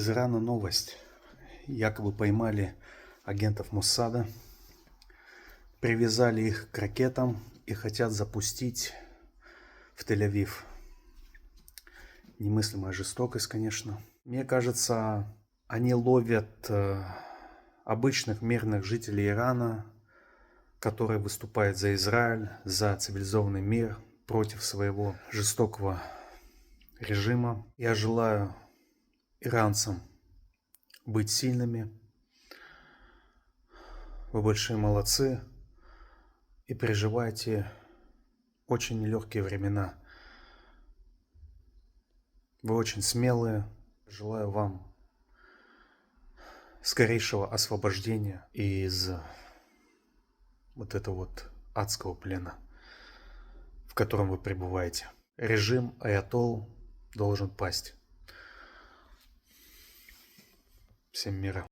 Из Ирана новость. Якобы поймали агентов Моссада, привязали их к ракетам и хотят запустить в Тель-Авив. Немыслимая жестокость, конечно. Мне кажется, они ловят обычных мирных жителей Ирана, которые выступают за Израиль, за цивилизованный мир, против своего жестокого режима. Я желаю иранцам быть сильными. Вы большие молодцы и переживаете очень нелегкие времена. Вы очень смелые. Желаю вам скорейшего освобождения из вот этого вот адского плена, в котором вы пребываете. Режим аятолл должен пасть. Всем мира.